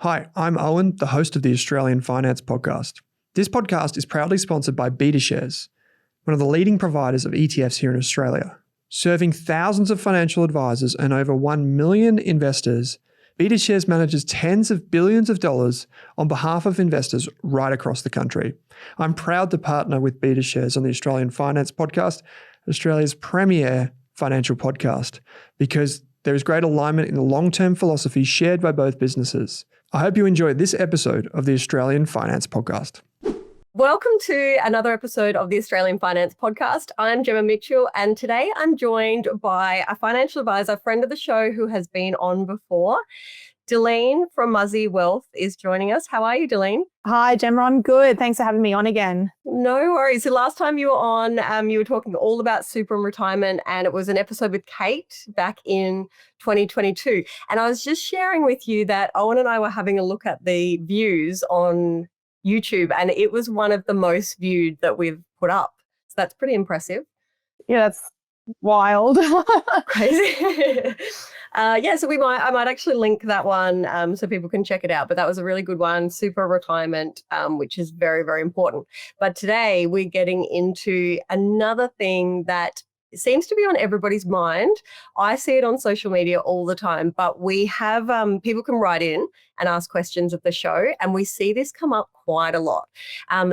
Hi, I'm Owen, the host of the Australian Finance Podcast. This podcast is proudly sponsored by BetaShares, one of the leading providers of ETFs here in Australia. Serving thousands of financial advisors and over 1 million investors, BetaShares manages tens of billions of dollars on behalf of investors right across the country. I'm proud to partner with BetaShares on the Australian Finance Podcast, Australia's premier financial podcast, because there is great alignment in the long-term philosophy shared by both businesses. I hope you enjoyed this episode of the Australian Finance Podcast. Welcome to another episode of the Australian Finance Podcast. I'm Gemma Mitchell, and today I'm joined by a financial advisor, friend of the show who has been on before. Deline from Mazi Wealth is joining us. How are you, Deline? Hi, Gemma. I'm good. Thanks for having me on again. No worries. So last time you were on, you were talking all about super and retirement, and it was an episode with Kate back in 2022. And I was just sharing with you that Owen and I were having a look at the views on YouTube, and it was one of the most viewed that we've put up. So that's pretty impressive. Yeah, that's wild. Crazy. So I might actually link that one so people can check it out. But that was a really good one, super retirement, which is very, very important. But today we're getting into another thing that seems to be on everybody's mind. I see it on social media all the time, but we have people can write in and ask questions of the show, and we see this come up quite a lot.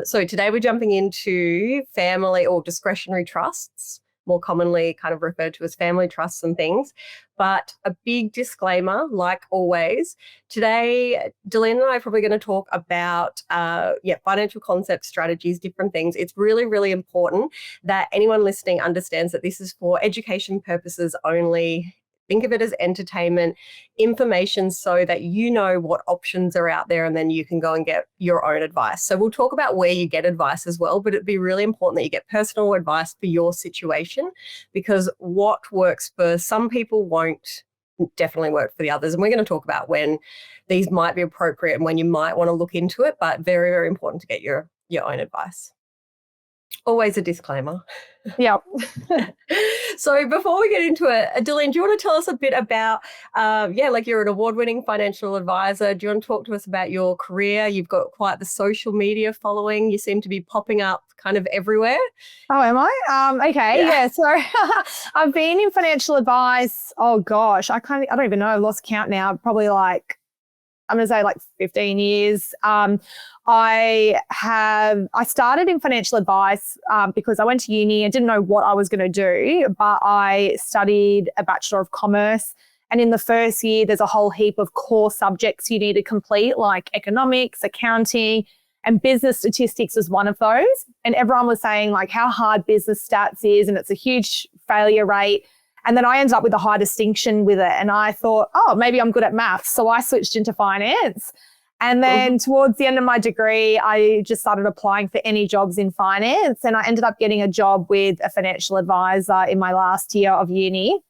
So today we're jumping into family or discretionary trusts, more commonly kind of referred to as family trusts and things. But a big disclaimer, like always, today, Deline and I are probably going to talk about financial concepts, strategies, different things. It's really, really important that anyone listening understands that this is for education purposes only. Think of it as entertainment, information so that you know what options are out there, and then you can go and get your own advice. So we'll talk about where you get advice as well, but it'd be really important that you get personal advice for your situation, because what works for some people won't definitely work for the others. And we're going to talk about when these might be appropriate and when you might want to look into it, but very, very important to get your own advice. Always a disclaimer. Yeah. So before we get into it, Deline, do you want to tell us a bit about, you're an award-winning financial advisor. Do you want to talk to us about your career? You've got quite the social media following. You seem to be popping up kind of everywhere. Oh, am I? Okay. Yeah. So I've been in financial advice. Oh gosh, I don't even know. I've lost count now. Probably I'm going to say 15 years. I started in financial advice because I went to uni. I didn't know what I was going to do, but I studied a Bachelor of Commerce. And in the first year, there's a whole heap of core subjects you need to complete, like economics, accounting, and business statistics is one of those. And everyone was saying how hard business stats is, and it's a huge failure rate. And then I ended up with a high distinction with it. And I thought, maybe I'm good at maths. So I switched into finance. And then towards the end of my degree, I just started applying for any jobs in finance. And I ended up getting a job with a financial advisor in my last year of uni.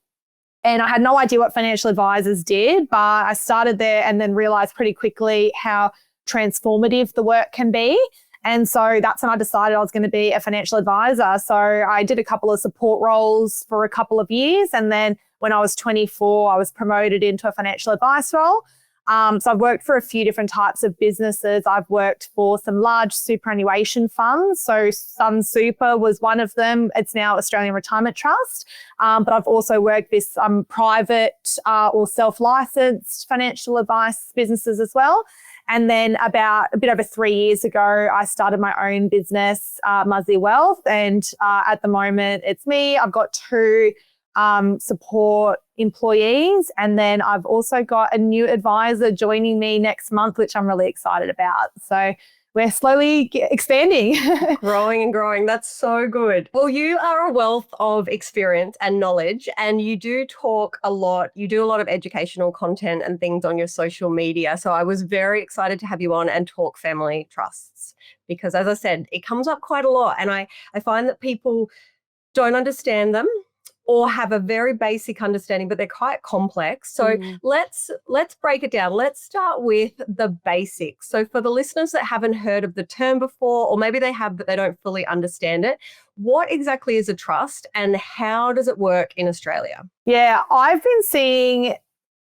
And I had no idea what financial advisors did, but I started there and then realized pretty quickly how transformative the work can be. And so that's when I decided I was going to be a financial advisor. So I did a couple of support roles for a couple of years. And then when I was 24, I was promoted into a financial advice role. So I've worked for a few different types of businesses. I've worked for some large superannuation funds. So Sun Super was one of them. It's now Australian Retirement Trust. But I've also worked with some private or self-licensed financial advice businesses as well. And then about a bit over 3 years ago, I started my own business, Mazi Wealth. And at the moment, it's me. I've got 2 support employees. And then I've also got a new advisor joining me next month, which I'm really excited about. So we're slowly expanding. Growing and growing. That's so good. Well, you are a wealth of experience and knowledge, and you do talk a lot. You do a lot of educational content and things on your social media. So I was very excited to have you on and talk family trusts because, as I said, it comes up quite a lot. And I find that people don't understand them or have a very basic understanding, but they're quite complex. So let's break it down. Let's start with the basics. So for the listeners that haven't heard of the term before, or maybe they have, but they don't fully understand it, what exactly is a trust and how does it work in Australia? Yeah, I've been seeing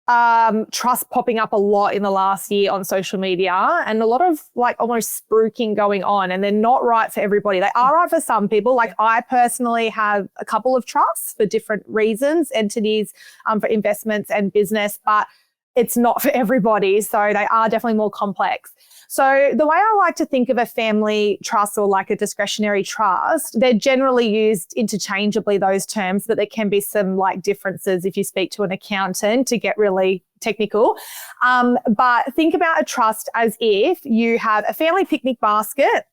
trust popping up a lot in the last year on social media, and a lot of like almost spooking going on, and they're not right for everybody. They are right for some people. Like I personally have a couple of trusts for different reasons, entities for investments and business, but it's not for everybody. So they are definitely more complex. So the way I like to think of a family trust or like a discretionary trust, they're generally used interchangeably, those terms, but there can be some like differences if you speak to an accountant to get really technical. But think about a trust as if you have a family picnic basket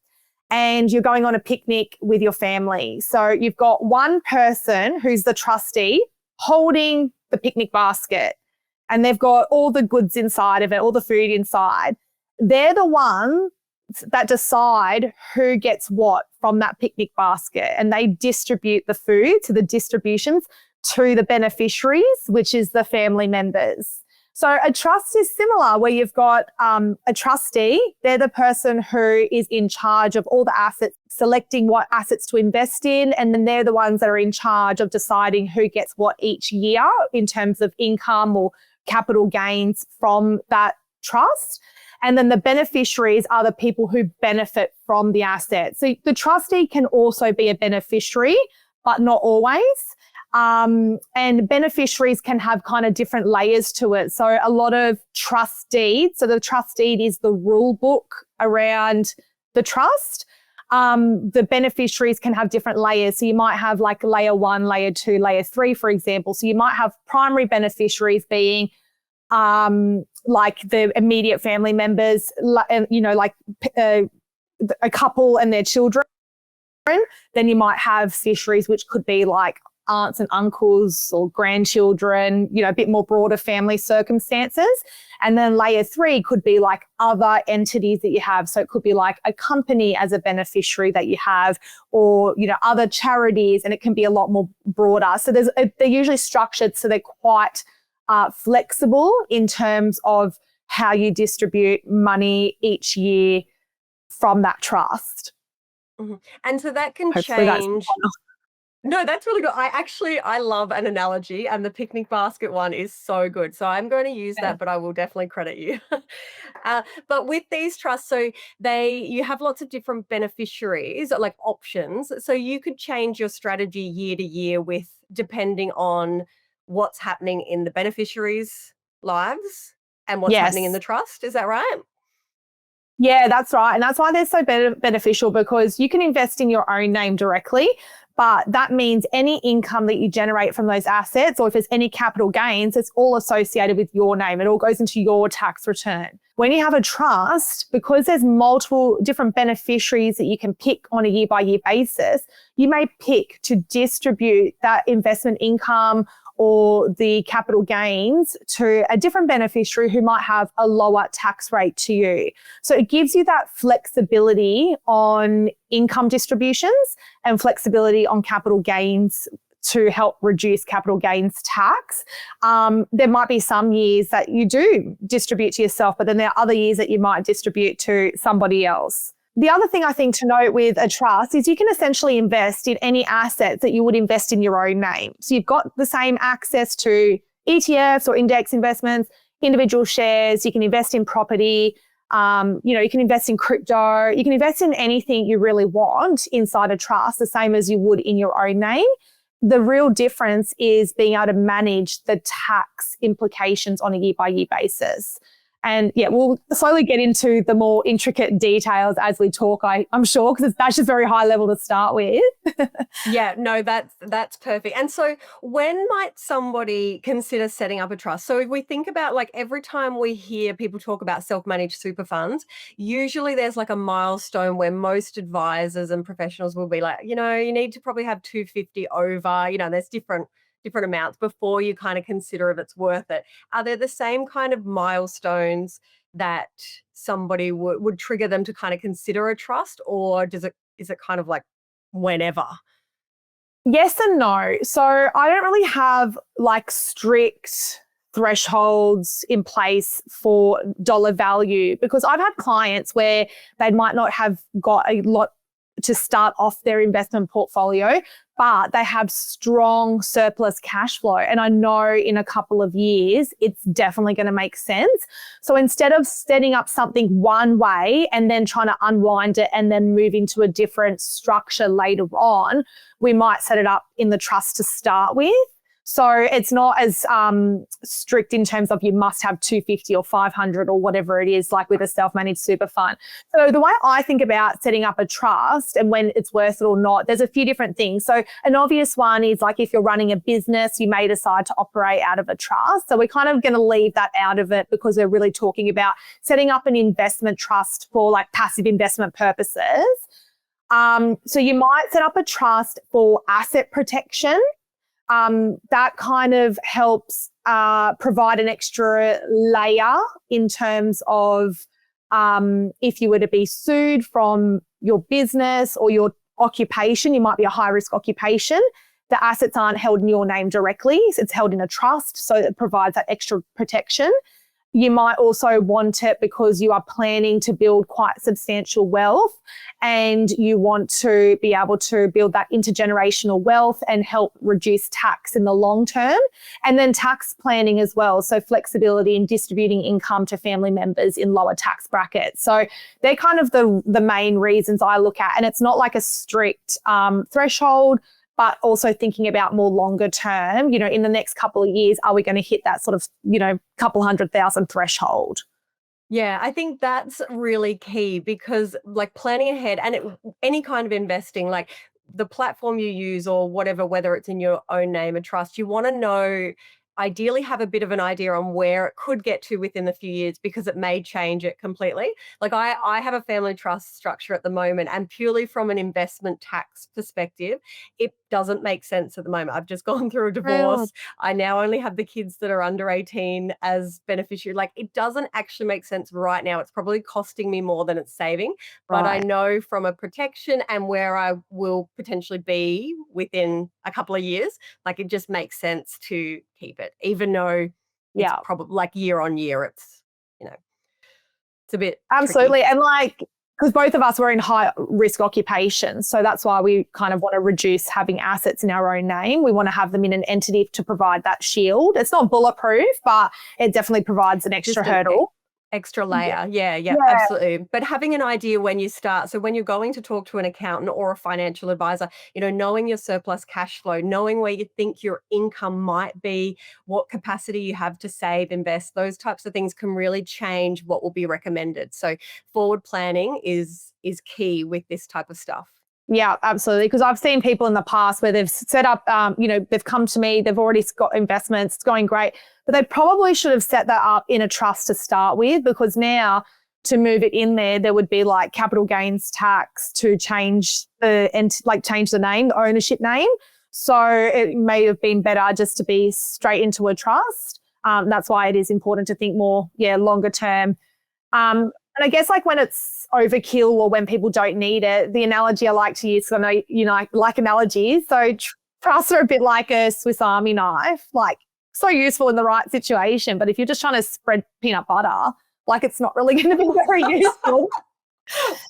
and you're going on a picnic with your family. So you've got one person who's the trustee holding the picnic basket, and they've got all the goods inside of it, all the food inside. They're the ones that decide who gets what from that picnic basket, and they distribute the food to the distributions to the beneficiaries, which is the family members. So a trust is similar, where you've got a trustee. They're the person who is in charge of all the assets, selecting what assets to invest in, and then they're the ones that are in charge of deciding who gets what each year in terms of income or capital gains from that trust. And then the beneficiaries are the people who benefit from the asset. So the trustee can also be a beneficiary, but not always. And beneficiaries can have kind of different layers to it. So a lot of trust deeds, so the trust deed is the rule book around the trust. The beneficiaries can have different layers. So you might have like layer 1, layer 2, layer 3, for example. So you might have primary beneficiaries being like the immediate family members, you know, like a couple and their children. Then you might have beneficiaries, which could be like aunts and uncles or grandchildren, you know, a bit more broader family circumstances. And then layer 3 could be like other entities that you have. So it could be like a company as a beneficiary that you have, or, you know, other charities, and it can be a lot more broader. So they're usually structured so they're quite flexible in terms of how you distribute money each year from that trust. Mm-hmm. And so that can Hopefully change. No, that's really good. I love an analogy, and the picnic basket one is so good. So I'm going to use that, but I will definitely credit you. But with these trusts, so you have lots of different beneficiaries, like options. So you could change your strategy year to year depending on what's happening in the beneficiaries' lives and what's happening in the trust. Is that right? Yeah, that's right. And that's why they're so beneficial, because you can invest in your own name directly, but that means any income that you generate from those assets, or if there's any capital gains, it's all associated with your name. It all goes into your tax return. When you have a trust, because there's multiple different beneficiaries that you can pick on a year-by-year basis, you may pick to distribute that investment income or the capital gains to a different beneficiary who might have a lower tax rate to you. So it gives you that flexibility on income distributions and flexibility on capital gains to help reduce capital gains tax. There might be some years that you do distribute to yourself, but then there are other years that you might distribute to somebody else. The other thing I think to note with a trust is you can essentially invest in any assets that you would invest in your own name. So you've got the same access to ETFs or index investments, individual shares. You can invest in property. You can invest in crypto. You can invest in anything you really want inside a trust, the same as you would in your own name. The real difference is being able to manage the tax implications on a year-by-year basis. And yeah, we'll slowly get into the more intricate details as we talk, I'm sure, because that's just very high level to start with. Yeah, no, that's perfect. And so when might somebody consider setting up a trust? So if we think about, like, every time we hear people talk about self-managed super funds, usually there's like a milestone where most advisors and professionals will be like, you need to probably have 250 over, there's different amounts before you kind of consider if it's worth it. Are there the same kind of milestones that somebody would trigger them to kind of consider a trust, or is it kind of like whenever? Yes and no. So I don't really have like strict thresholds in place for dollar value, because I've had clients where they might not have got a lot to start off their investment portfolio, but they have strong surplus cash flow. And I know in a couple of years, it's definitely going to make sense. So instead of setting up something one way and then trying to unwind it and then move into a different structure later on, we might set it up in the trust to start with. So it's not as strict in terms of you must have 250 or 500 or whatever it is, like with a self-managed super fund. So the way I think about setting up a trust and when it's worth it or not, there's a few different things. So an obvious one is like if you're running a business, you may decide to operate out of a trust. So we're kind of going to leave that out of it because we're really talking about setting up an investment trust for like passive investment purposes. So you might set up a trust for asset protection. That kind of helps provide an extra layer in terms of if you were to be sued from your business or your occupation, you might be a high-risk occupation. The assets aren't held in your name directly. It's held in a trust, so it provides that extra protection. You might also want it because you are planning to build quite substantial wealth and you want to be able to build that intergenerational wealth and help reduce tax in the long term. And then tax planning as well. So flexibility in distributing income to family members in lower tax brackets. So they're kind of the main reasons I look at. And it's not like a strict threshold, but also thinking about more longer term, you know, in the next couple of years, are we going to hit that sort of, you know, couple 100,000 threshold? Yeah, I think that's really key because like planning ahead and any kind of investing, like the platform you use or whatever, whether it's in your own name, a trust, you want to know, ideally have a bit of an idea on where it could get to within a few years because it may change it completely. Like I have a family trust structure at the moment and purely from an investment tax perspective, it doesn't make sense at the moment. I've just gone through a divorce. I now only have the kids that are under 18 as beneficiary. Like it doesn't actually make sense right now. It's probably costing me more than it's saving, but I know from a protection and where I will potentially be within a couple of years, like it just makes sense to keep it, even though it's probably like year on year, it's, you know, it's a bit absolutely tricky. And like, because both of us were in high risk occupations. So that's why we kind of want to reduce having assets in our own name. We want to have them in an entity to provide that shield. It's not bulletproof, but it definitely provides an extra hurdle. Extra layer. Yeah, absolutely. But having an idea when you start, so when you're going to talk to an accountant or a financial advisor, you know, knowing your surplus cash flow, knowing where you think your income might be, what capacity you have to save, invest, those types of things can really change what will be recommended. So forward planning is key with this type of stuff. Yeah, absolutely. Because I've seen people in the past where they've set up, you know, they've come to me, they've already got investments, it's going great, but they probably should have set that up in a trust to start with because now to move it in there, there would be like capital gains tax to change change the name, the ownership name. So it may have been better just to be straight into a trust. That's why it is important to think more, longer term. And I guess like when it's overkill or when people don't need it, the analogy I like to use, because I know you know I like analogies. So trusts are a bit like a Swiss Army knife, like so useful in the right situation. But if you're just trying to spread peanut butter, like it's not really going to be very useful.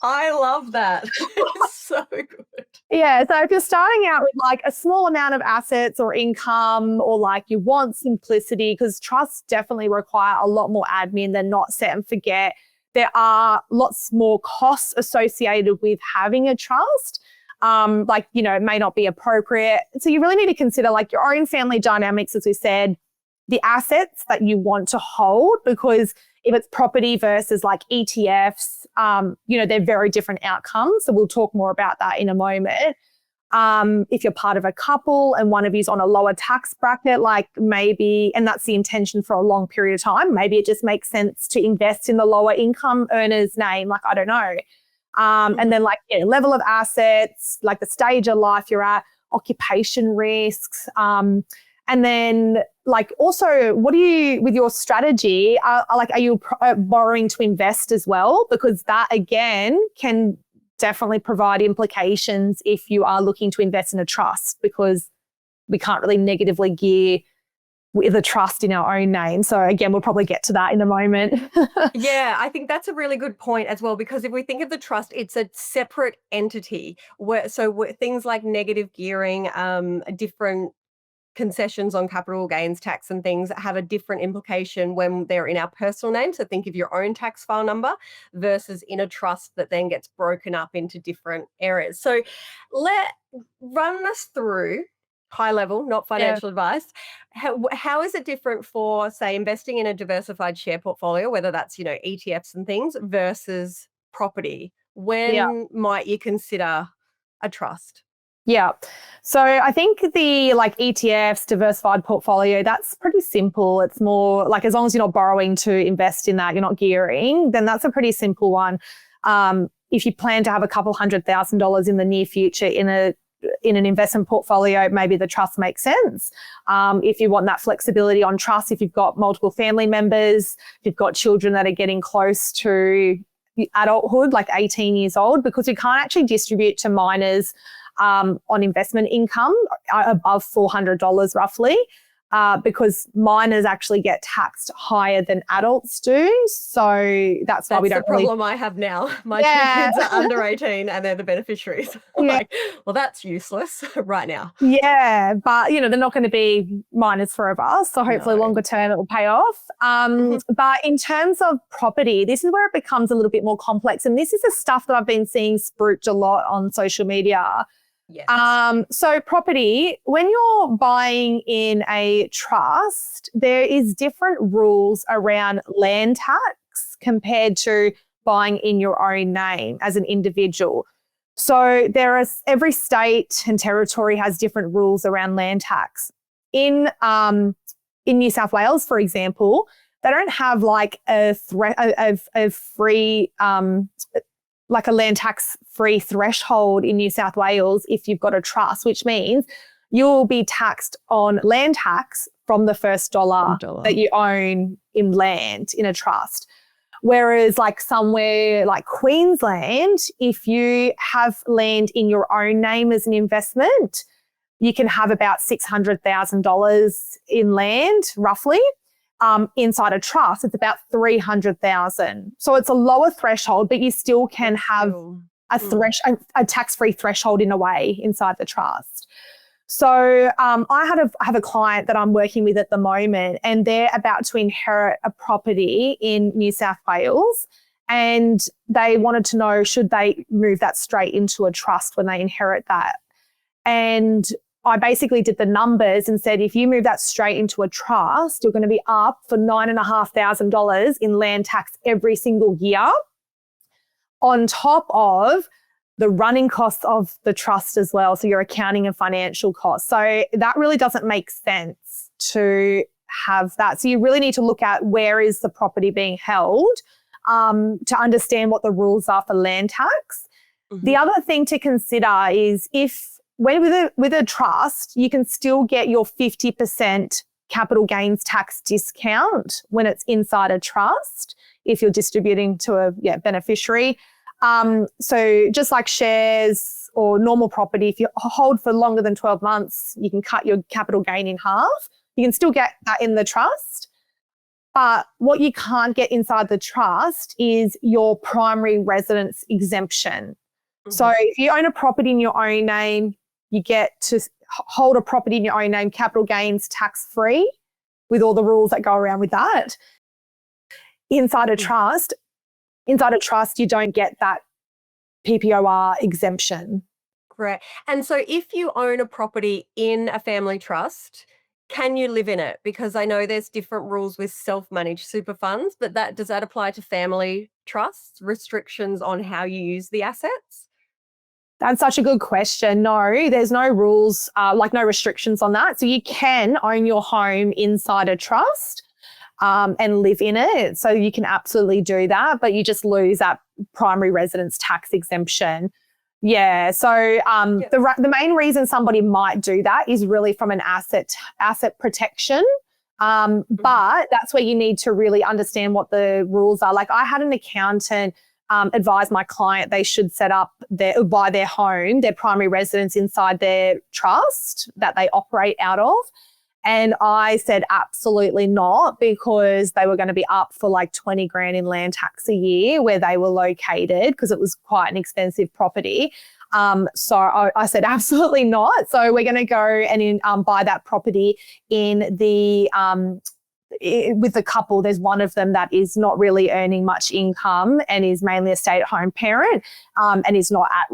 I love that. It's so good. Yeah. So if you're starting out with like a small amount of assets or income or like you want simplicity, because trusts definitely require a lot more admin than not set and forget. There are lots more costs associated with having a trust. Like, you know, it may not be appropriate. So you really need to consider like your own family dynamics, as we said, the assets that you want to hold, because if it's property versus like ETFs, you know, they're very different outcomes. So we'll talk more about that in a moment. If you're part of a couple and one of you's on a lower tax bracket, like maybe, and that's the intention for a long period of time, maybe it just makes sense to invest in the lower income earner's name. Like, I don't know. And then like level of assets, like the stage of life you're at, occupation risks. And then like also, what do you, with your strategy, are you borrowing to invest as well? Because that again can definitely provide implications if you are looking to invest in a trust, because we can't really negatively gear with a trust in our own name. So again, we'll probably get to that in a moment. Yeah, I think that's a really good point as well, because if we think of the trust, it's a separate entity. Things like negative gearing, different concessions on capital gains tax and things have a different implication when they're in our personal name. So think of your own tax file number versus in a trust that then gets broken up into different areas. So run us through high level, not financial advice. How is it different for, say, investing in a diversified share portfolio, whether that's, ETFs and things versus property? When might you consider a trust? Yeah. So I think the ETFs, diversified portfolio, that's pretty simple. It's more like, as long as you're not borrowing to invest in that, you're not gearing, then that's a pretty simple one. If you plan to have a couple $100,000 in the near future in an investment portfolio, maybe the trust makes sense. If you want that flexibility on trust, if you've got multiple family members, if you've got children that are getting close to adulthood, like 18 years old, because you can't actually distribute to minors on investment income above $400 roughly, because minors actually get taxed higher than adults do. So that's why we don't. That's the problem I have now. My two kids are under 18 and they're the beneficiaries. Well, that's useless right now. Yeah, but they're not going to be minors forever. So hopefully longer term it will pay off. But in terms of property, this is where it becomes a little bit more complex. And this is the stuff that I've been seeing spruiked a lot on social media. Yes. So property, when you're buying in a trust, there is different rules around land tax compared to buying in your own name as an individual. So every state and territory has different rules around land tax. In New South Wales, for example, they don't have like a free like a land tax free threshold in New South Wales if you've got a trust, which means you'll be taxed on land tax from the first dollar that you own in land in a trust. Whereas like somewhere like Queensland, if you have land in your own name as an investment, you can have about $600,000 in land roughly. Inside a trust, it's about $300,000. So it's a lower threshold, but you still can have a tax-free threshold in a way inside the trust. So I have a client that I'm working with at the moment, and they're about to inherit a property in New South Wales, and they wanted to know, should they move that straight into a trust when they inherit that? And I basically did the numbers and said, if you move that straight into a trust, you're going to be up for $9,500 in land tax every single year, on top of the running costs of the trust as well. So your accounting and financial costs. So that really doesn't make sense to have that. So you really need to look at where is the property being held to understand what the rules are for land tax. Mm-hmm. The other thing to consider is with a trust, you can still get your 50% capital gains tax discount when it's inside a trust if you're distributing to a beneficiary. So just like shares or normal property, if you hold for longer than 12 months, you can cut your capital gain in half. You can still get that in the trust. But what you can't get inside the trust is your primary residence exemption. Mm-hmm. So if you own a property in your own name, you get to hold a property in your own name, capital gains tax-free, with all the rules that go around with that. Inside a trust, you don't get that PPOR exemption. Correct. And so if you own a property in a family trust, can you live in it? Because I know there's different rules with self-managed super funds, but does that apply to family trusts, restrictions on how you use the assets? That's such a good question. No, there's no rules, no restrictions on that. So you can own your home inside a trust and live in it. So you can absolutely do that, but you just lose that primary residence tax exemption. Yeah. So the main reason somebody might do that is really from an asset protection. But that's where you need to really understand what the rules are. Like I had an accountant advise my client they should set up buy their home, their primary residence inside their trust that they operate out of. And I said, absolutely not, because they were going to be up for like 20 grand in land tax a year where they were located, because it was quite an expensive property. So I said, absolutely not. So we're going to go and buy that property in the with the couple. There's one of them that is not really earning much income and is mainly a stay-at-home parent, and is not at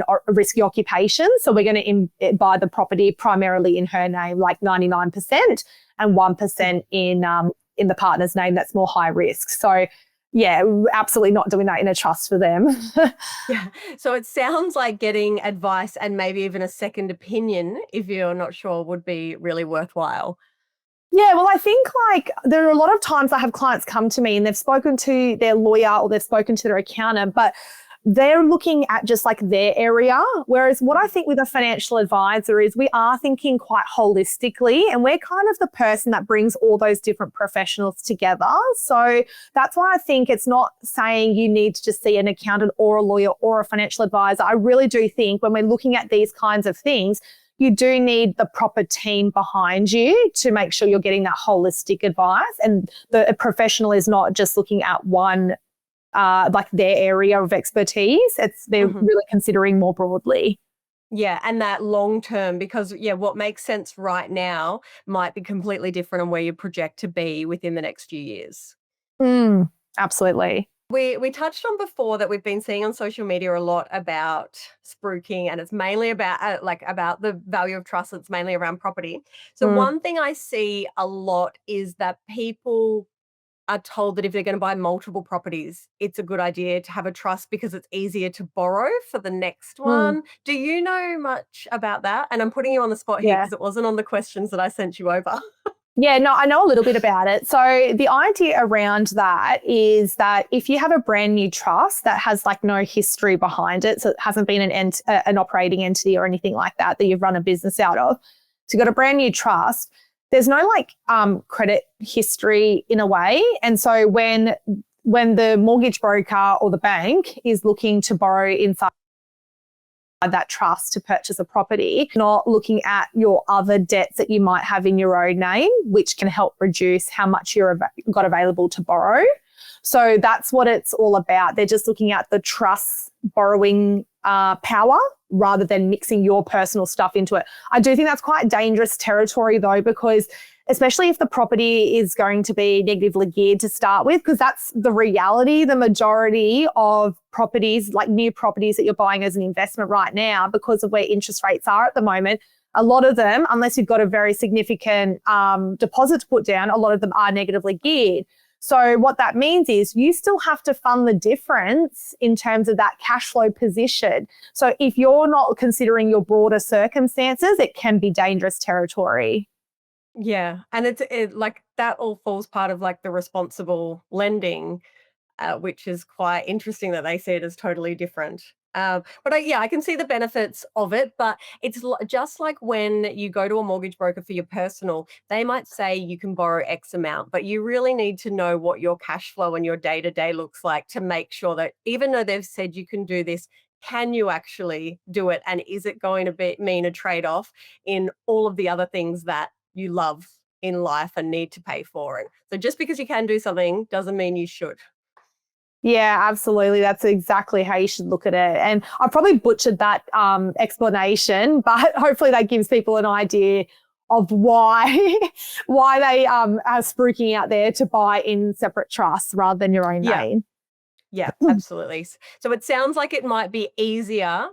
a risky occupation. So we're going to buy the property primarily in her name, like 99%, and 1% in the partner's name that's more high risk. So yeah, we're absolutely not doing that in a trust for them. Yeah. So it sounds like getting advice and maybe even a second opinion, if you're not sure, would be really worthwhile. Yeah, well, I think like there are a lot of times I have clients come to me and they've spoken to their lawyer or they've spoken to their accountant, but they're looking at just like their area. Whereas what I think with a financial advisor is we are thinking quite holistically, and we're kind of the person that brings all those different professionals together. So that's why I think it's not saying you need to just see an accountant or a lawyer or a financial advisor. I really do think when we're looking at these kinds of things, you do need the proper team behind you to make sure you're getting that holistic advice. And the professional is not just looking at one, like their area of expertise. They're really considering more broadly. Yeah, and that long term, because what makes sense right now might be completely different on where you project to be within the next few years. Absolutely. We touched on before that we've been seeing on social media a lot about spruiking, and it's mainly about about the value of trust. It's mainly around property. So one thing I see a lot is that people are told that if they're going to buy multiple properties, it's a good idea to have a trust because it's easier to borrow for the next one. Do you know much about that? And I'm putting you on the spot here because it wasn't on the questions that I sent you over. Yeah, no, I know a little bit about it. So the idea around that is that if you have a brand new trust that has like no history behind it, so it hasn't been an operating entity or anything like that you've run a business out of, so you've got a brand new trust, there's no like credit history in a way. And so when the mortgage broker or the bank is looking to borrow inside that trust to purchase a property, not looking at your other debts that you might have in your own name, which can help reduce how much you've got available to borrow. So that's what it's all about. They're just looking at the trust borrowing power rather than mixing your personal stuff into it. I do think that's quite dangerous territory though, because especially if the property is going to be negatively geared to start with, because that's the reality. The majority of properties, like new properties that you're buying as an investment right now, because of where interest rates are at the moment, a lot of them, unless you've got a very significant deposit to put down, a lot of them are negatively geared. So what that means is you still have to fund the difference in terms of that cash flow position. So if you're not considering your broader circumstances, it can be dangerous territory. Yeah, and it like that all falls part of like the responsible lending, which is quite interesting that they see it as totally different. But I can see the benefits of it, but it's just like when you go to a mortgage broker for your personal, they might say you can borrow X amount, but you really need to know what your cash flow and your day-to-day looks like to make sure that even though they've said you can do this, can you actually do it? And is it going to mean a trade-off in all of the other things that you love in life and need to pay for it? So just because you can do something doesn't mean you should. Yeah, absolutely. That's exactly how you should look at it. And I probably butchered that explanation, but hopefully that gives people an idea of why they are spruiking out there to buy in separate trusts rather than your own name. Yeah, absolutely. So it sounds like it might be easier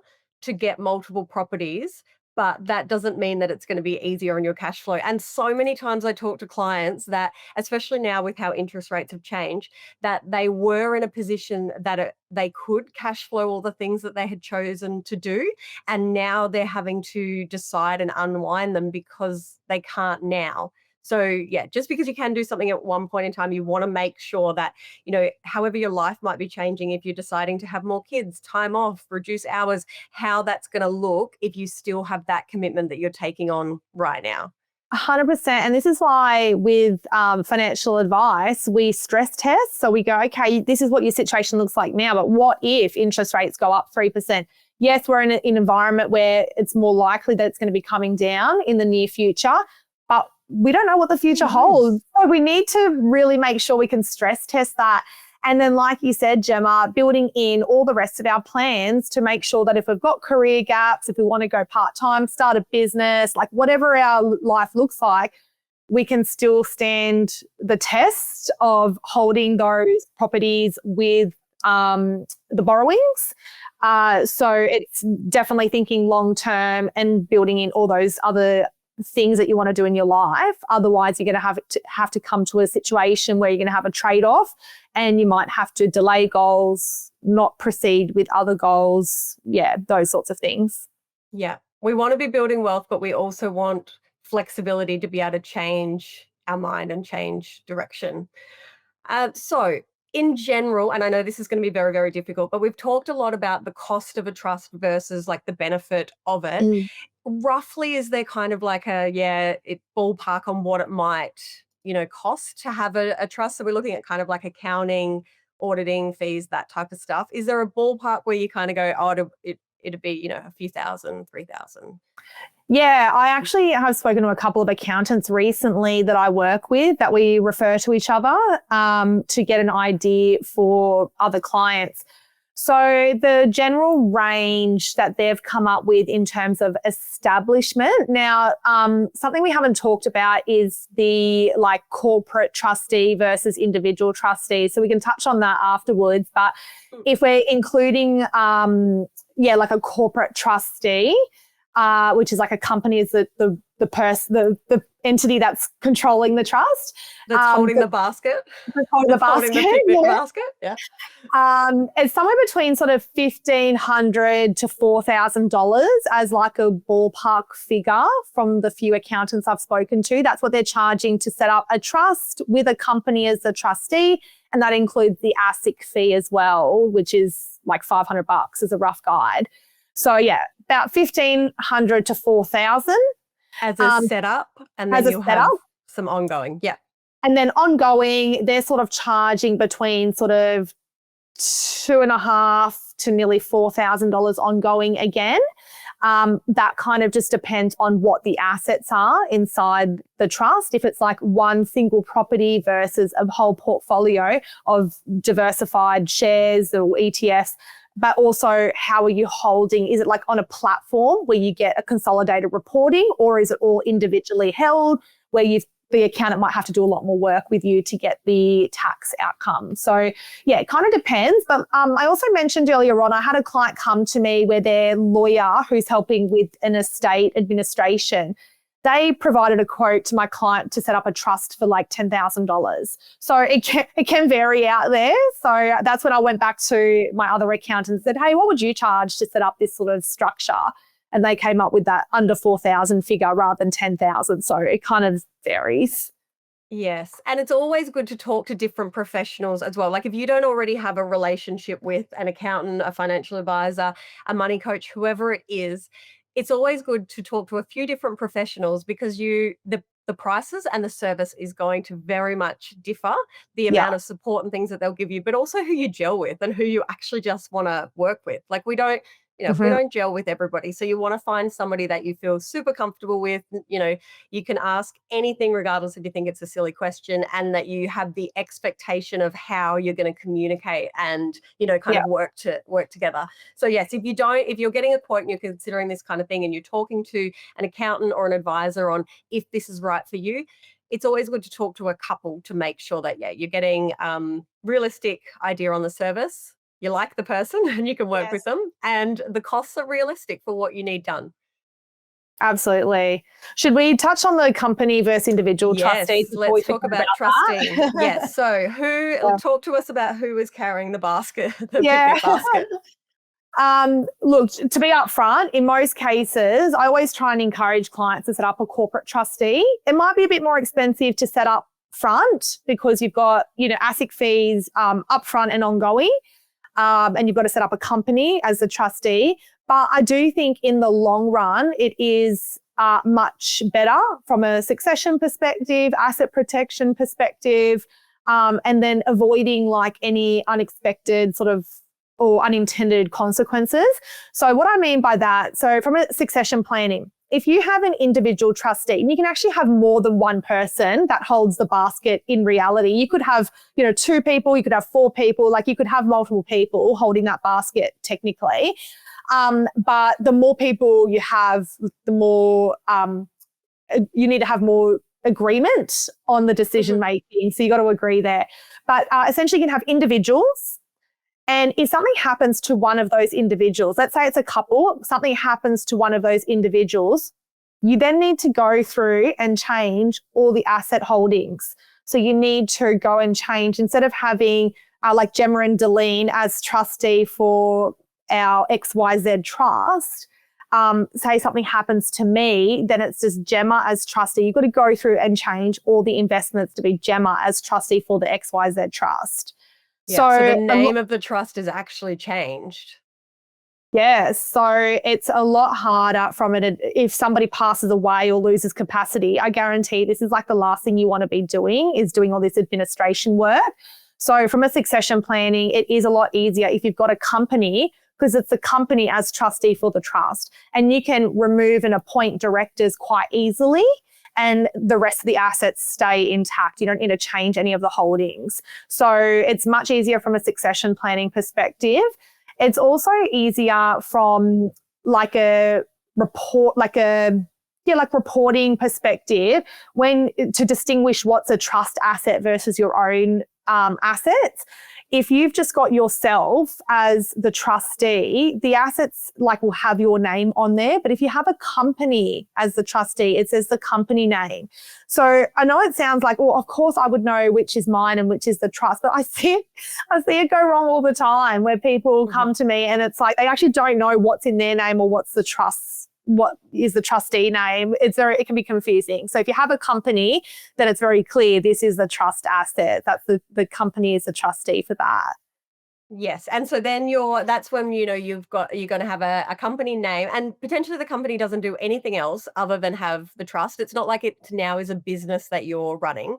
to get multiple properties, but that doesn't mean that it's going to be easier on your cash flow. And so many times I talk to clients that, especially now with how interest rates have changed, that they were in a position that they could cash flow all the things that they had chosen to do. And now they're having to decide and unwind them because they can't now. So yeah, just because you can do something at one point in time, you want to make sure that, however your life might be changing, if you're deciding to have more kids, time off, reduce hours, how that's going to look if you still have that commitment that you're taking on right now. 100%. And this is why with financial advice, we stress test. So we go, okay, this is what your situation looks like now, but what if interest rates go up 3%? Yes, we're in an environment where it's more likely that it's going to be coming down in the near future. But we don't know what the future holds. So we need to really make sure we can stress test that. And then, like you said, Gemma, building in all the rest of our plans to make sure that if we've got career gaps, if we want to go part-time, start a business, like whatever our life looks like, we can still stand the test of holding those properties with the borrowings. So it's definitely thinking long-term and building in all those other things that you want to do in your life. Otherwise, you're going to have to come to a situation where you're going to have a trade-off and you might have to delay goals, not proceed with other goals. Yeah, those sorts of things. Yeah. We want to be building wealth, but we also want flexibility to be able to change our mind and change direction. So in general, and I know this is going to be very, very difficult, but we've talked a lot about the cost of a trust versus like the benefit of it. Roughly, is there kind of like it ballpark on what it might, cost to have a trust? So we're looking at kind of like accounting, auditing fees, that type of stuff. Is there a ballpark where you kind of go, oh, it'd be, a few thousand, 3,000? Yeah, I actually have spoken to a couple of accountants recently that I work with that we refer to each other to get an idea for other clients. So the general range that they've come up with in terms of establishment. Now, something we haven't talked about is the like corporate trustee versus individual trustee. So we can touch on that afterwards. But if we're including, like a corporate trustee, which is like a company is the entity that's controlling the trust. That's holding the basket. Holding the basket. Yeah. It's somewhere between sort of $1,500 to $4,000 as like a ballpark figure from the few accountants I've spoken to. That's what they're charging to set up a trust with a company as the trustee. And that includes the ASIC fee as well, which is like $500 as a rough guide. So yeah, about $1,500 to $4,000 as a setup, and then you have some ongoing. Yeah, and then ongoing, they're sort of charging between sort of $2,500 to nearly $4,000 ongoing again. That kind of just depends on what the assets are inside the trust. If it's like one single property versus a whole portfolio of diversified shares or ETFs. But also, how are you holding? Is it like on a platform where you get a consolidated reporting, or is it all individually held where the accountant might have to do a lot more work with you to get the tax outcome? So yeah, it kind of depends. But I also mentioned earlier on, I had a client come to me where their lawyer who's helping with an estate administration, they provided a quote to my client to set up a trust for like $10,000. So it can vary out there. So that's when I went back to my other accountant and said, hey, what would you charge to set up this sort of structure? And they came up with that under 4,000 figure rather than 10,000. So it kind of varies. Yes. And it's always good to talk to different professionals as well. Like if you don't already have a relationship with an accountant, a financial advisor, a money coach, whoever it is, it's always good to talk to a few different professionals because the prices and the service is going to very much differ, the amount of support and things that they'll give you, but also who you gel with and who you actually just want to work with. Like we don't gel with everybody. So you want to find somebody that you feel super comfortable with. You can ask anything regardless if you think it's a silly question, and that you have the expectation of how you're going to communicate and, of work together. So yes, if you're getting a quote and you're considering this kind of thing and you're talking to an accountant or an advisor on if this is right for you, it's always good to talk to a couple to make sure that, you're getting realistic idea on the service. You like the person and you can work with them, and the costs are realistic for what you need done. Absolutely. Should we touch on the company versus individual trustees? Let's talk about trustee. Yes. So talk to us about who is carrying the basket, the picnic basket. Look, to be upfront, in most cases, I always try and encourage clients to set up a corporate trustee. It might be a bit more expensive to set up front because you've got, ASIC fees upfront and ongoing. And you've got to set up a company as a trustee. But I do think in the long run, it is much better from a succession perspective, asset protection perspective, and then avoiding like any unexpected sort of or unintended consequences. So what I mean by that, so from a succession planning, if you have an individual trustee, and you can actually have more than one person that holds the basket in reality. You could have, 2 people, you could have 4 people, like you could have multiple people holding that basket technically. But the more people you have, the more you need to have more agreement on the decision making. So you got to agree there. But essentially you can have individuals. And if something happens to one of those individuals, let's say it's a couple, something happens to one of those individuals, you then need to go through and change all the asset holdings. So you need to go and change, instead of having like Gemma and Deline as trustee for our XYZ trust, say something happens to me, then it's just Gemma as trustee. You've got to go through and change all the investments to be Gemma as trustee for the XYZ trust. Yeah, so the name of the trust is actually changed. Yeah, so it's a lot harder from it if somebody passes away or loses capacity. I guarantee this is like the last thing you want to be doing, is doing all this administration work. So from a succession planning, it is a lot easier if you've got a company, because it's the company as trustee for the trust, and you can remove and appoint directors quite easily, and the rest of the assets stay intact. You don't need to change any of the holdings. So it's much easier from a succession planning perspective. It's also easier from like a report, like reporting perspective, when to distinguish what's a trust asset versus your own assets. If you've just got yourself as the trustee, the assets will have your name on there. But if you have a company as the trustee, it says the company name. So I know it sounds like, well, of course I would know which is mine and which is the trust, but I see it go wrong all the time, where people come to me and it's like they actually don't know what's in their name or what's the trust. What is the trustee name? It can be confusing. So if you have a company, then it's very clear this is the trust asset. That's the company is the trustee for that. Yes, and so then that's when you're going to have a company name, and potentially the company doesn't do anything else other than have the trust. It's not like it now is a business that you're running.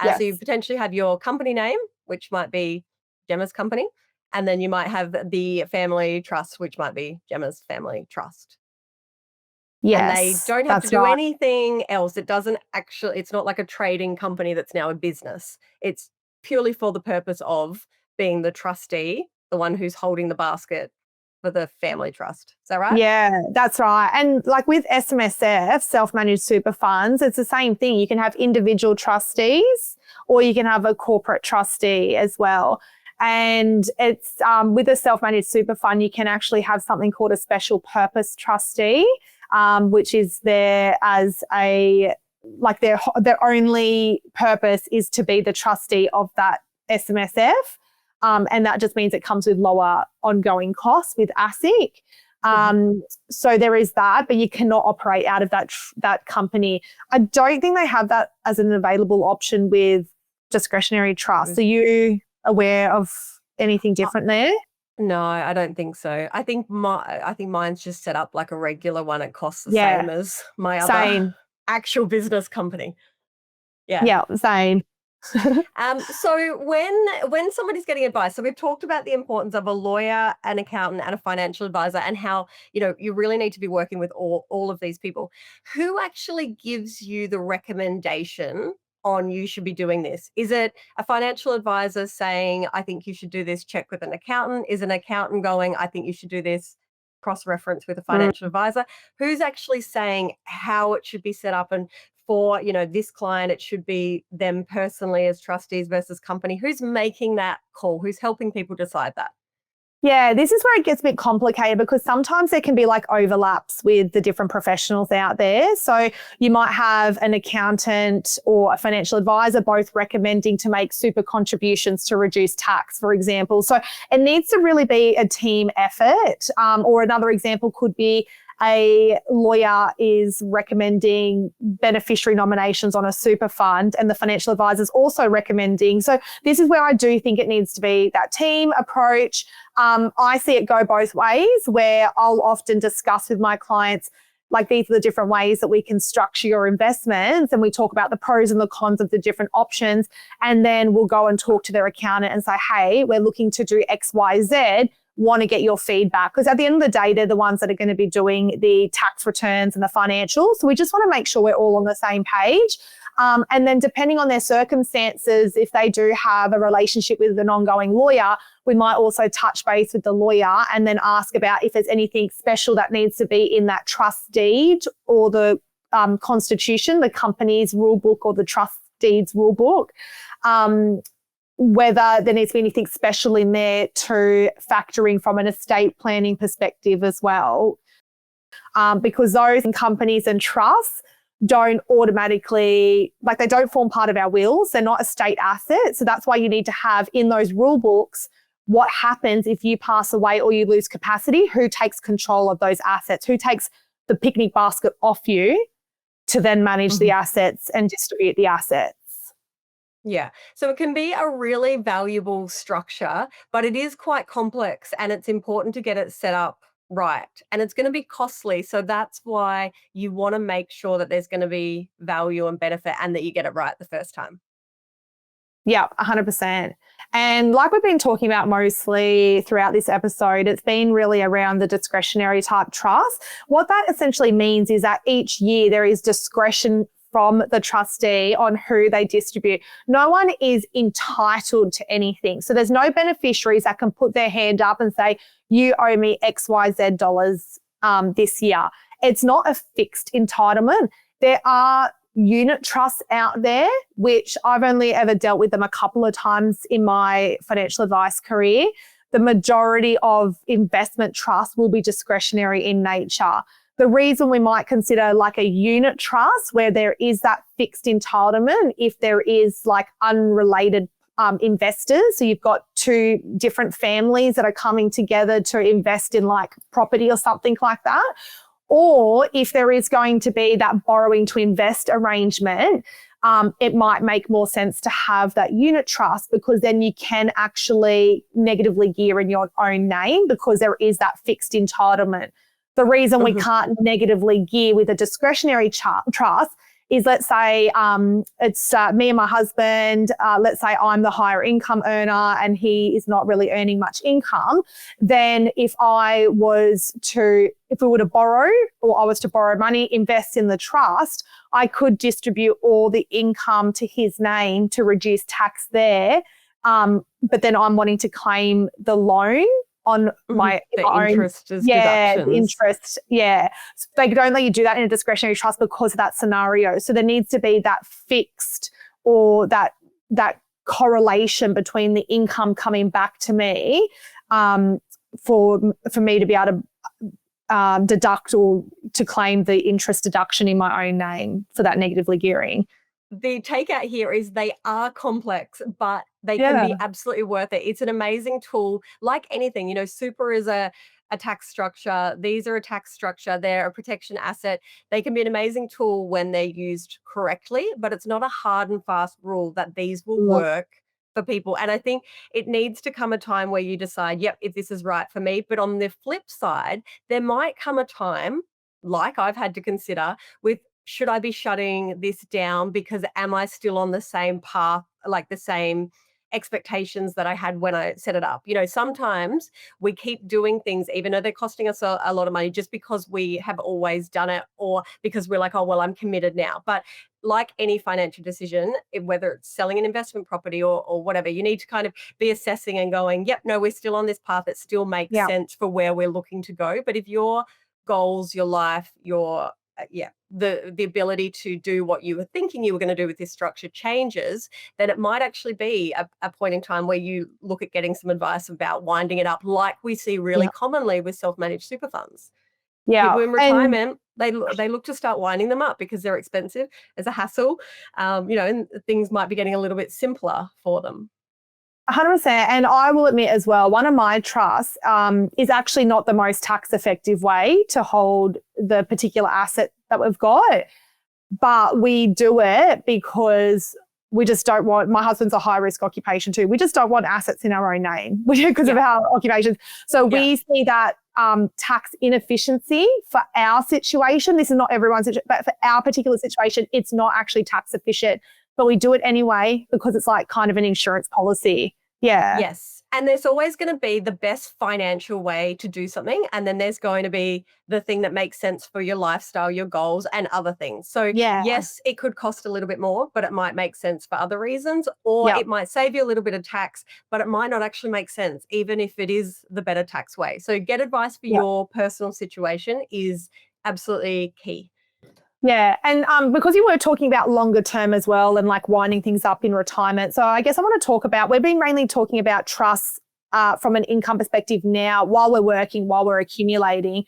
Yes. So you potentially have your company name, which might be Gemma's company, and then you might have the family trust, which might be Gemma's family trust. Yes, and they don't have to do anything else. It's not like a trading company that's now a business. It's purely for the purpose of being the trustee, the one who's holding the basket for the family trust. Is that right? Yeah, that's right. And like with SMSF, self-managed super funds, it's the same thing. You can have individual trustees or you can have a corporate trustee as well. And it's with a self-managed super fund, you can actually have something called a special purpose trustee, which is there as their only purpose is to be the trustee of that SMSF. And that just means it comes with lower ongoing costs with ASIC. So there is that, but you cannot operate out of that company. I don't think they have that as an available option with discretionary trusts. Are you aware of anything different there? No, I don't think so. I think mine's just set up like a regular one. It costs the same as my other actual business company. Yeah, same. So when somebody's getting advice, so we've talked about the importance of a lawyer, an accountant, and a financial advisor, and how you really need to be working with all of these people. Who actually gives you the recommendation on you should be doing this? Is it a financial advisor saying, I think you should do this, check with an accountant? Is an accountant going, I think you should do this, cross-reference with a financial advisor? Who's actually saying how it should be set up? And for, this client, it should be them personally as trustees versus company. Who's making that call? Who's helping people decide that? Yeah, this is where it gets a bit complicated, because sometimes there can be like overlaps with the different professionals out there. So you might have an accountant or a financial advisor both recommending to make super contributions to reduce tax, for example. So it needs to really be a team effort. Or another example could be a lawyer is recommending beneficiary nominations on a super fund and the financial advisor is also recommending. So this is where I do think it needs to be that team approach. I see it go both ways, where I'll often discuss with my clients, like, these are the different ways that we can structure your investments, and we talk about the pros and the cons of the different options. And then we'll go and talk to their accountant and say, hey, we're looking to do X, Y, Z. want to get your feedback, because at the end of the day, they're the ones that are going to be doing the tax returns and the financials. So we just want to make sure we're all on the same page. And then depending on their circumstances, if they do have a relationship with an ongoing lawyer, we might also touch base with the lawyer and then ask about if there's anything special that needs to be in that trust deed or the constitution, the company's rule book or the trust deeds rule book. Whether there needs to be anything special in there to factoring from an estate planning perspective as well. Because those companies and trusts don't automatically, like they don't form part of our wills. They're not estate assets. So that's why you need to have in those rule books what happens if you pass away or you lose capacity, who takes control of those assets, who takes the picnic basket off you to then manage the assets and distribute the assets. Yeah. So it can be a really valuable structure, but it is quite complex and it's important to get it set up right. And it's going to be costly. So that's why you want to make sure that there's going to be value and benefit and that you get it right the first time. Yeah, 100%. And like we've been talking about mostly throughout this episode, it's been really around the discretionary type trust. What that essentially means is that each year there is discretion from the trustee on who they distribute. No one is entitled to anything. So there's no beneficiaries that can put their hand up and say, you owe me XYZ dollars this year. It's not a fixed entitlement. There are unit trusts out there, which I've only ever dealt with them a couple of times in my financial advice career. The majority of investment trusts will be discretionary in nature. The reason we might consider like a unit trust where there is that fixed entitlement, if there is like unrelated investors, so you've got two different families that are coming together to invest in like property or something like that, or if there is going to be that borrowing to invest arrangement, it might make more sense to have that unit trust, because then you can actually negatively gear in your own name because there is that fixed entitlement. The reason we can't negatively gear with a discretionary trust is, let's say it's me and my husband, let's say I'm the higher income earner and he is not really earning much income. Then if we were to borrow, or I was to borrow money, invest in the trust, I could distribute all the income to his name to reduce tax there. But then I'm wanting to claim the loan on my own interest as deductions. The interest. Yeah. So they don't let you do that in a discretionary trust because of that scenario. So there needs to be that fixed or that correlation between the income coming back to me for me to be able to deduct or to claim the interest deduction in my own name for that negatively gearing. The takeout here is they are complex, but they can be absolutely worth it. It's an amazing tool. Like anything, super is a tax structure. These are a tax structure. They're a protection asset. They can be an amazing tool when they're used correctly, but it's not a hard and fast rule that these will work for people. And I think it needs to come a time where you decide, yep, if this is right for me. But on the flip side, there might come a time, like I've had to consider, with should I be shutting this down because am I still on the same path, like the same expectations that I had when I set it up? Sometimes we keep doing things even though they're costing us a lot of money just because we have always done it, or because we're like, oh, well, I'm committed now. But like any financial decision, whether it's selling an investment property or whatever, you need to kind of be assessing and going, yep, no, we're still on this path. It still makes sense for where we're looking to go. But if your goals, your life, your the ability to do what you were thinking you were going to do with this structure changes, then it might actually be a point in time where you look at getting some advice about winding it up, like we see really commonly with self-managed super funds. People in retirement, they look to start winding them up because they're expensive, as a hassle, and things might be getting a little bit simpler for them. 100%. And I will admit as well, one of my trusts is actually not the most tax effective way to hold the particular asset that we've got. But we do it because we just don't want, my husband's a high risk occupation too. We just don't want assets in our own name because of our occupations. So we see that tax inefficiency for our situation. This is not everyone's situation, but for our particular situation, it's not actually tax efficient. But we do it anyway because it's like kind of an insurance policy. Yeah. Yes. And there's always going to be the best financial way to do something. And then there's going to be the thing that makes sense for your lifestyle, your goals, and other things. So Yeah. yes, it could cost a little bit more, but it might make sense for other reasons, or Yep. it might save you a little bit of tax, but it might not actually make sense, even if it is the better tax way. So get advice for Yep. your personal situation is absolutely key. Yeah. And because you were talking about longer term as well and like winding things up in retirement. So I guess I want to talk about, we've been mainly talking about trusts from an income perspective now while we're working, while we're accumulating.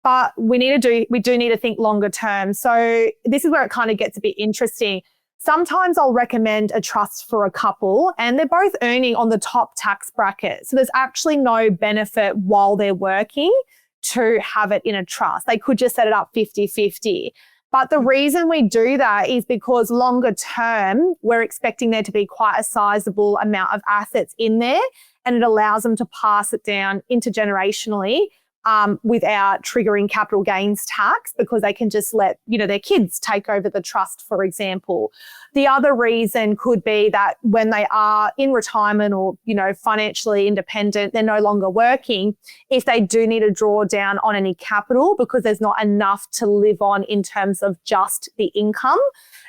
But we do need to think longer term. So this is where it kind of gets a bit interesting. Sometimes I'll recommend a trust for a couple and they're both earning on the top tax bracket. So there's actually no benefit while they're working to have it in a trust. They could just set it up 50-50. But the reason we do that is because longer term, we're expecting there to be quite a sizable amount of assets in there, and it allows them to pass it down intergenerationally without triggering capital gains tax, because they can just let, their kids take over the trust, for example. The other reason could be that when they are in retirement or, financially independent, they're no longer working. If they do need to draw down on any capital because there's not enough to live on in terms of just the income,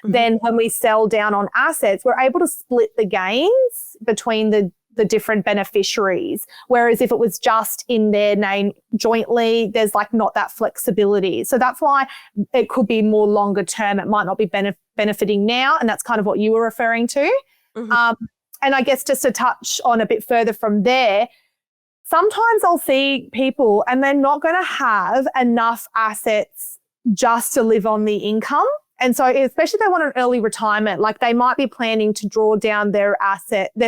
then when we sell down on assets, we're able to split the gains between the different beneficiaries. Whereas if it was just in their name jointly, there's like not that flexibility. So that's why it could be more longer term. It might not be benefiting now. And that's kind of what you were referring to. And I guess just to touch on a bit further from there, sometimes I'll see people and they're not going to have enough assets just to live on the income. And so especially if they want an early retirement, like they might be planning to draw down their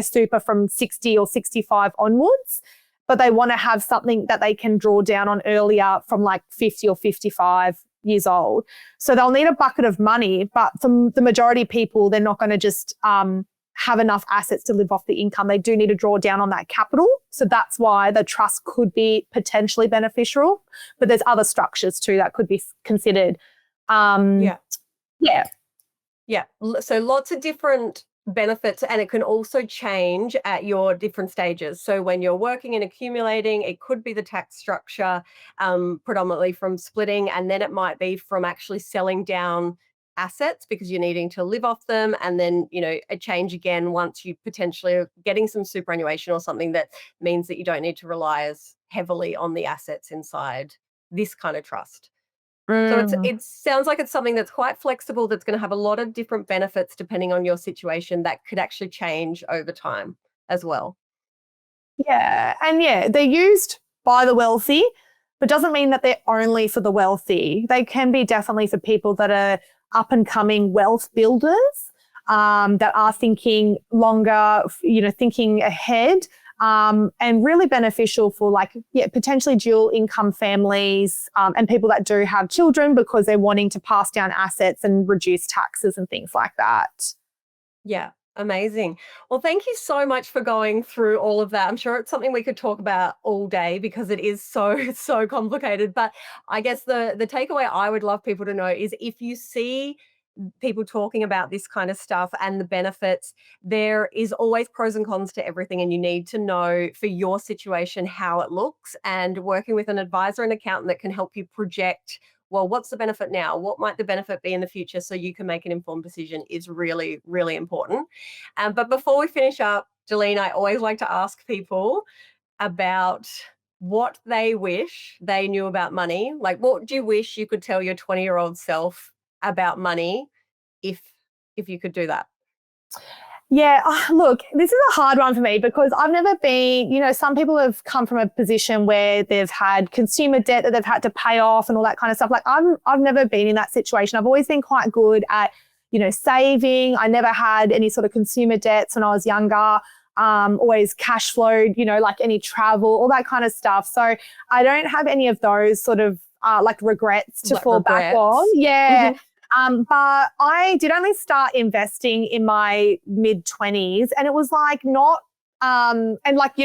super from 60 or 65 onwards, but they want to have something that they can draw down on earlier from like 50 or 55 years old. So they'll need a bucket of money, but for the majority of people, they're not going to just have enough assets to live off the income. They do need to draw down on that capital. So that's why the trust could be potentially beneficial, but there's other structures too that could be considered. Yeah. So lots of different benefits, and it can also change at your different stages. So when you're working and accumulating, it could be the tax structure, predominantly from splitting, and then it might be from actually selling down assets because you're needing to live off them, and then a change again once you potentially are getting some superannuation or something that means that you don't need to rely as heavily on the assets inside this kind of trust. So it sounds like it's something that's quite flexible, that's going to have a lot of different benefits depending on your situation that could actually change over time as well. Yeah. And they're used by the wealthy, but doesn't mean that they're only for the wealthy. They can be definitely for people that are up and coming wealth builders, that are thinking longer, thinking ahead. And really beneficial for potentially dual income families and people that do have children because they're wanting to pass down assets and reduce taxes and things like that. Yeah, amazing. Well, thank you so much for going through all of that. I'm sure it's something we could talk about all day because it is so complicated. But I guess the takeaway I would love people to know is if you see people talking about this kind of stuff and the benefits, there is always pros and cons to everything, and you need to know for your situation how it looks, and working with an advisor and accountant that can help you project, well, what's the benefit now? What might the benefit be in the future so you can make an informed decision is really, really important. But before we finish up, Deline, I always like to ask people about what they wish they knew about money. Like, what do you wish you could tell your 20-year-old self about money if you could do that? Yeah, look, this is a hard one for me because I've never been, some people have come from a position where they've had consumer debt that they've had to pay off and all that kind of stuff. Like I've never been in that situation. I've always been quite good at, saving. I never had any sort of consumer debts when I was younger. Always cash flowed, like any travel, all that kind of stuff. So I don't have any of those sort of regrets to fall back on. Yeah. But I did only start investing in my mid-20s, and it was not and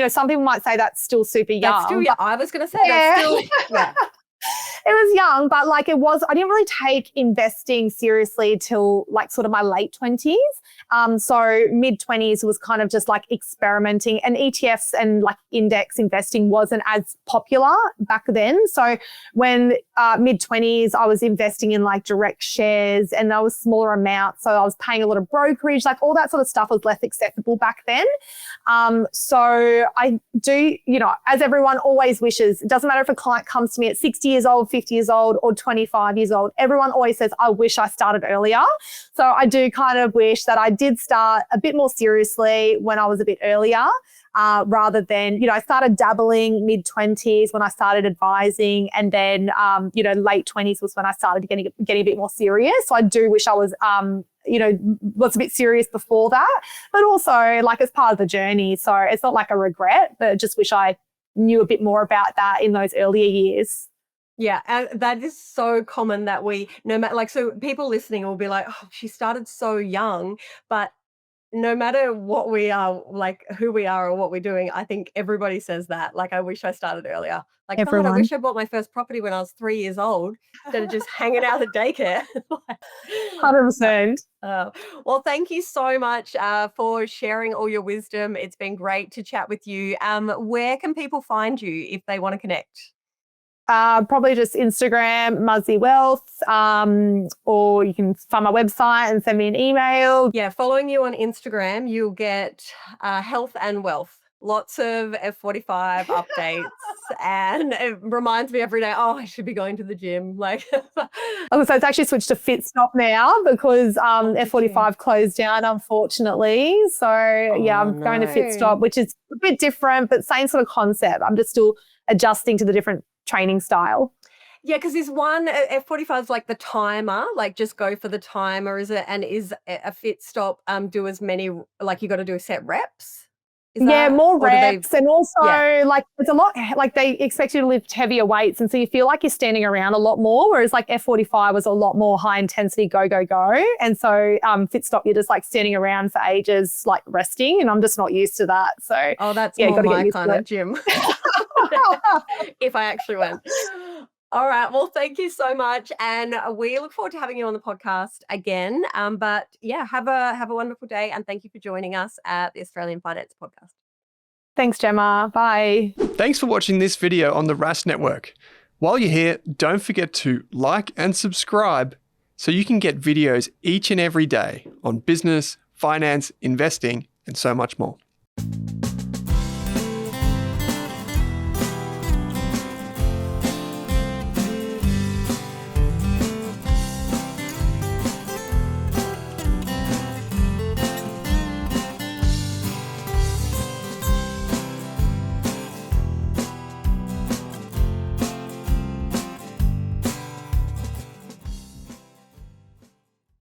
some people might say that's still super young. That's still, I was going to say that's still, yeah. was young, but like I didn't really take investing seriously till like sort of my late 20s. So mid 20s was kind of just like experimenting, and ETFs and like index investing wasn't as popular back then. So when mid 20s, I was investing in like direct shares, and that was smaller amounts. So I was paying a lot of brokerage, like all that sort of stuff was less accessible back then. So I do, as everyone always wishes, it doesn't matter if a client comes to me at 60 years old, 50 years old, or 25 years old, everyone always says, I wish I started earlier. So I do kind of wish that I did start a bit more seriously when I was a bit earlier. Rather than, I started dabbling mid-20s when I started advising, and then, late 20s was when I started getting a bit more serious. So I do wish I was, was a bit serious before that, but also like as part of the journey. So it's not like a regret, but I just wish I knew a bit more about that in those earlier years. Yeah, and that is so common that so people listening will be like, oh, she started so young, but no matter what we are, like who we are or what we're doing, I think everybody says that. Like, I wish I started earlier. Like, God, I wish I bought my first property when I was 3 years old instead of just hanging out at daycare. 100%. Well, thank you so much for sharing all your wisdom. It's been great to chat with you. Where can people find you if they want to connect? Probably just Instagram, Mazi Wealth, or you can find my website and send me an email. Yeah, following you on Instagram, you'll get health and wealth. Lots of F45 updates, and it reminds me every day, I should be going to the gym. Like, so it's actually switched to FitStop now because F45 closed down, unfortunately. So I'm going to FitStop, which is a bit different, but same sort of concept. I'm just still adjusting to the different training style. Yeah, because is one F45 is like the timer, like just go for the timer, is it? And is a FitStop do as many, like you got to do a set reps? More reps, and also like it's a lot, like they expect you to lift heavier weights, and so you feel like you're standing around a lot more, whereas like F45 was a lot more high intensity, go, and so FitStop, you're just like standing around for ages, like resting, and I'm just not used to that. So that's more my kind of gym. If I actually went. All right. Well, thank you so much, and we look forward to having you on the podcast again. But have a wonderful day, and thank you for joining us at the Australian Finance Podcast. Thanks, Gemma. Bye. Thanks for watching this video on the Rask Network. While you're here, don't forget to like and subscribe so you can get videos each and every day on business, finance, investing, and so much more.